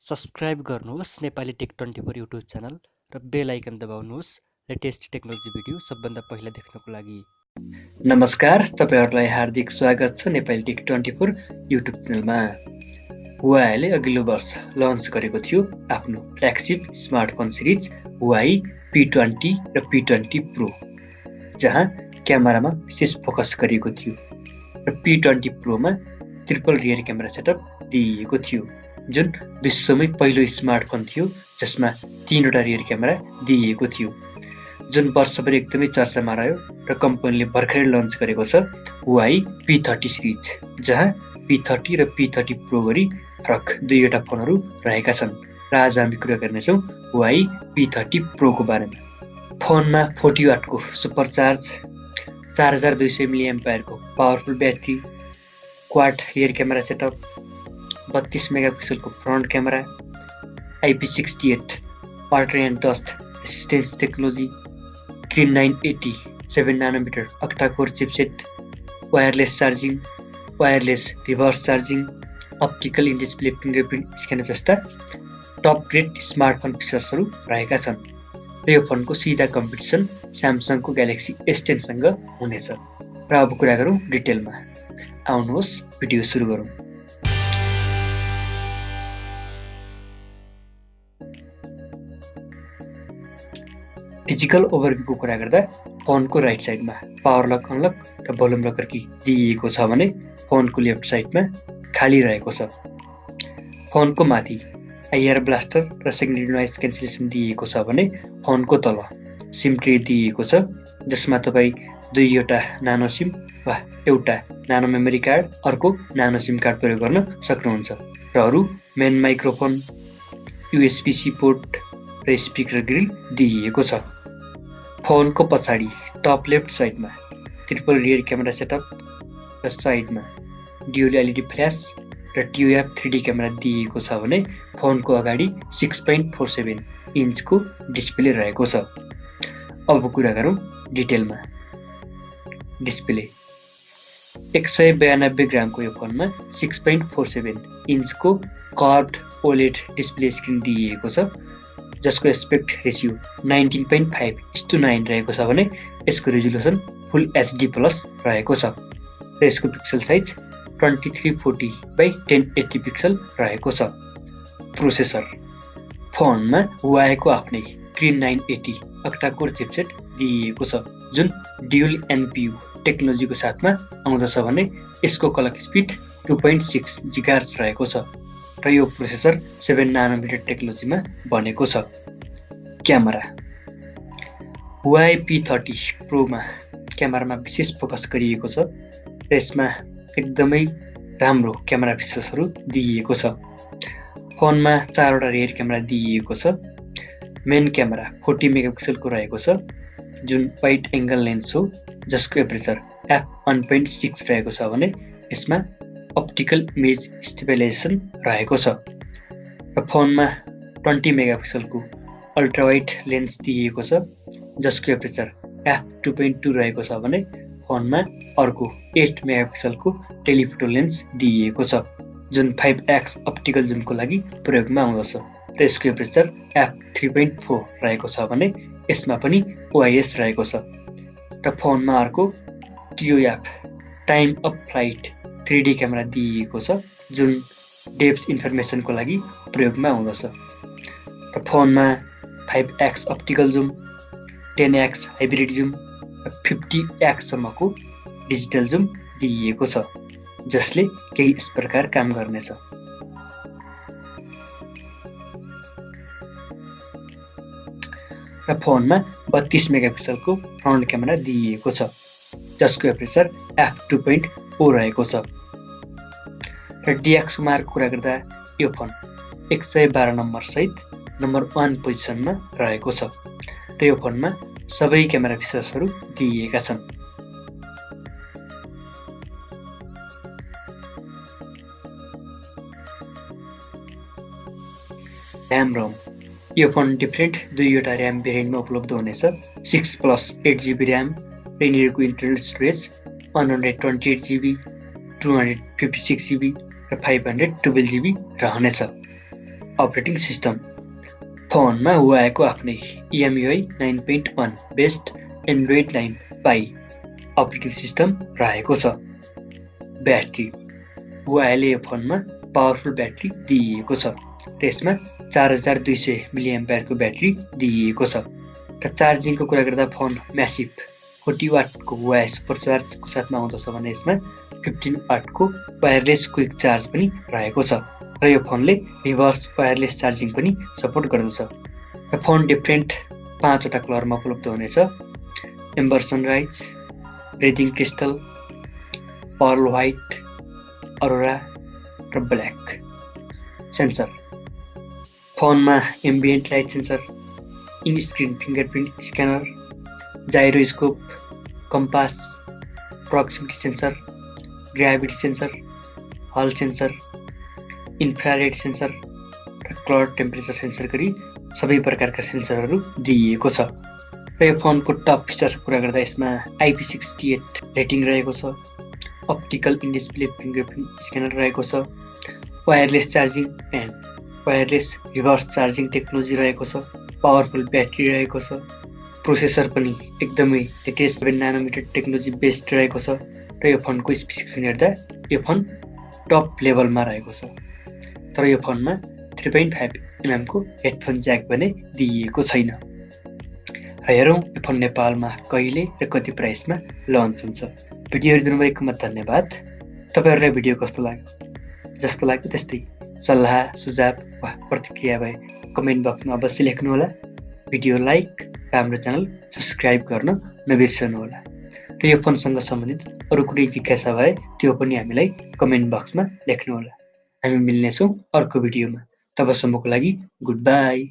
Subscribe गर्नुहोस् Nepali take 24 YouTube channel र बेल आइकन दबाउनुहोस् latest technology video सबभन्दा पहिला देख्नको लागि। नमस्कार, तपाईहरुलाई हार्दिक स्वागत छ नेपाली टेक 24 युट्युब च्यानलमा। Huaweiले अघिल्लो वर्ष लन्च गरेको थियो आफ्नो फ्ल्यागशिप स्मार्टफोन सिरिज Huawei P30 र P20 Pro, जहाँ क्यामेरामा विशेष फोकस गरिएको थियो र P20 Pro मा ट्रिपल रियर क्यामेरा सेटअप दिइएको थियो, जुन विश्वमै पहिलो स्मार्टफोन थियो जसमा 3वटा रियर क्यामेरा दिइएको थियो, जुन वर्षभरि एकदमै चर्चामा रह्यो र कम्पनीले भर्खरै लन्च गरेको छ Huawei P30 सिरिज, जहाँ P30 र P30 Pro गरी फरक दुईवटा फोनहरू रहेका छन्। र आज हामी कुरा गर्नेछौँ Huawei P30 Pro को बारेमा। फोनमा 40 वाटको सुपरचार्ज, 4200 mAh को powerful battery, quad rear camera setup, 32 मेगापिक्सलको front camera, IP68 water and dust resistance technology, Kirin 980 7nm octa-core chipset, wireless charging, wireless reverse charging, optical in display fingerprint scanner जस्ता top grade smartphone फिचर्सहरू रहेका छन्। र यो फोनको सिधा competition स्यामसङको ग्यालेक्सी S10 सँग हुनेछ। र अब कुरा गरौँ डिटेलमा। आउनुहोस् भिडियो सुरु गरौँ। फिजिकल ओभरभ्यूको कुरा गर्दा फोनको राइट साइडमा पावर लक अनलक र भोल्युम लकर की दिइएको छ भने फोनको लेफ्ट साइडमा खाली रहेको छ। फोनको माथि आइआर ब्लास्टर र सेकेन्डरी नोइज क्यान्सलेसन दिइएको छ भने फोनको तल सिम ट्रे दिइएको छ, जसमा तपाईँ दुईवटा नानो सिम वा एउटा नानो मेमोरी कार्ड, अर्को नानो सिम कार्ड प्रयोग गर्न सक्नुहुन्छ। र अरू मेन माइक्रोफोन, USB-C पोर्ट र स्पिकर ग्रिल दिइएको छ। फोनको पछाडि टप लेफ्ट साइडमा ट्रिपल रियर क्यामेरा सेटअप र साइडमा ड्युअल एलइडी फ्ल्यास र TOF 3D क्यामेरा दिइएको छ भने फोनको अगाडि 6.47 इन्चको डिस्प्ले रहेको छ। अब कुरा गरौँ डिटेलमा। डिस्प्ले 192 ग्रामको यो फोनमा 6.47 इन्चको कर्भड OLED डिस्प्ले स्क्रिन दिइएको छ, जसको एस्पेक्ट रेसियो 19.5:9 रहेको छ भने यसको रेजोल्युसन फुल HD प्लस रहेको छ र यसको पिक्सल साइज 2340x1080 पिक्सल रहेको छ। प्रोसेसर फोनमा Huawei को आफ्नै Kirin 980 octa-core चिपसेट दिइएको छ, जुन ड्युअल NPU टेक्नोलोजीको साथमा आउँदछ भने यसको क्लक स्पिड 2.6 GHz रहेको छ र यो प्रोसेसर 7nm टेक्नोलोजीमा बनेको छ। क्यामेरा Huawei P30 Pro मा क्यामेरामा विशेष फोकस गरिएको छ र यसमा एकदमै राम्रो क्यामेरा फिचर्सहरू दिइएको छ। फोनमा 4वटा रियर क्यामेरा दिइएको छ। मेन क्यामेरा 40 मेगापिक्सलको रहेको छ, जुन वाइड एङ्गल लेन्स हो, जसको एपरेचर f1.6 रहेको छ भने यसमा अप्टिकल इमेज स्टेबलाइजेसन रहेको छ। र फोनमा 20 मेगापिक्सलको अल्ट्रा वाइड लेन्स दिइएको छ, जसको एपरेचर f2.2 रहेको छ भने फोनमा अर्को 8 मेगापिक्सलको टेलिफोटो लेन्स दिइएको छ, जुन 5x अप्टिकल जुमको लागि प्रयोगमा आउँदछ र यसको एपरेचर f3.4 रहेको छ भने यसमा पनि OIS रहेको छ। र फोनमा अर्को TOF time of flight 3D camera दिइएको छ, जुन डेप्थ इन्फर्मेसनको लागि प्रयोगमा आउँदछ। र फोनमा 5x optical zoom, 10x hybrid zoom र 50x सम्मको डिजिटल जुम दिइएको छ, जसले केही यस प्रकार काम गर्नेछ। र फोनमा 32 मेगापिक्सलको फ्रन्ट क्यामेरा दिइएको छ, जसको एपरेचर f2.0 रहेको छ। र DxO मार्कको कुरा गर्दा यो फोन 112 नम्बर सहित नम्बर 1 पोजिसनमा रहेको छ र यो फोनमा सबै क्यामेरा फिचर्सहरू दिइएका छन्। ऱ्याम रोम यो फोन डिफ्रेन्ट दुईवटा ऱ्याम भेरिएन्टमा उपलब्ध हुनेछ। 6+8GB ऱ्याम र यिनीहरूको इन्टरनल स्टोरेज 128GB, 256GB र 512GB रहनेछ। अपरेटिङ सिस्टम फोनमा हुआएको आफ्नै EMUI 9.1 बेस्ड एन्ड्रोइड 9 पाई अपरेटिङ सिस्टम रहेको छ। ब्याट्री हुआईले यो फोनमा पावरफुल ब्याट्री दिएको छ र यसमा 4200 मिलिएम्पियरको ब्याट्री दिएको छ र चार्जिङको कुरा गर्दा फोन म्यासिभ 40 वाटको हुआई सुपर चार्जको साथमा आउँदछ भने यसमा 15 वाटको वायरलेस क्विक चार्ज पनि रहेको छ र यो फोनले रिभर्स वायरलेस चार्जिङ पनि सपोर्ट गर्दछ र फोन डिफ्रेन्ट 5 वटा कलरमा उपलब्ध हुनेछ amber sunrise breathing crystal pearl white aurora र ब्ल्याक सेन्सर फोनमा ambient light sensor in screen fingerprint scanner gyroscope compass proximity sensor gravity sensor hall sensor infrared sensor र क्लड टेम्परेचर सेन्सर गरी सबै प्रकारका सेन्सरहरू दिइएको छ र यो फोनको टप फिचर्सको कुरा गर्दा यसमा IP68 रेटिङ रहेको छ optical in display fingerprint scanner रहेको छ wireless charging and wireless reverse charging technology रहेको छ पावरफुल ब्याट्री रहेको छ प्रोसेसर पनि एकदमै लेटेस्ट 7 नानोमिटर टेक्नोलोजी बेस्ड रहेको छ र यो फोनको स्पेसिफिकेसन हेर्दा यो फोन टप लेभलमा रहेको छ तर यो फोनमा 3.5 mm को हेडफोन ज्याक भने दिइएको छैन र हेरौँ यो फोन नेपालमा कहिले र कति प्राइसमा लन्च हुन्छ भिडियो हेर्नुभएकोमा धन्यवाद तपाईहरुलाई भिडियो कस्तो लाग्यो जस्तो लाग्यो त्यस्तै सल्लाह सुझाव वा प्रतिक्रिया भए कमेन्ट बक्समा अवश्य लेख्नुहोला भिडियो लाइक र हाम्रो च्यानल सब्स्क्राइब गर्न नबिर्सनुहोला र यो फोनसँग सम्बन्धित अरू कुनै जिज्ञासा भए त्यो पनि हामीलाई कमेन्ट बक्समा लेख्नुहोला हामी मिल्नेछौँ अर्को भिडियोमा तबसम्मको लागि गुड बाई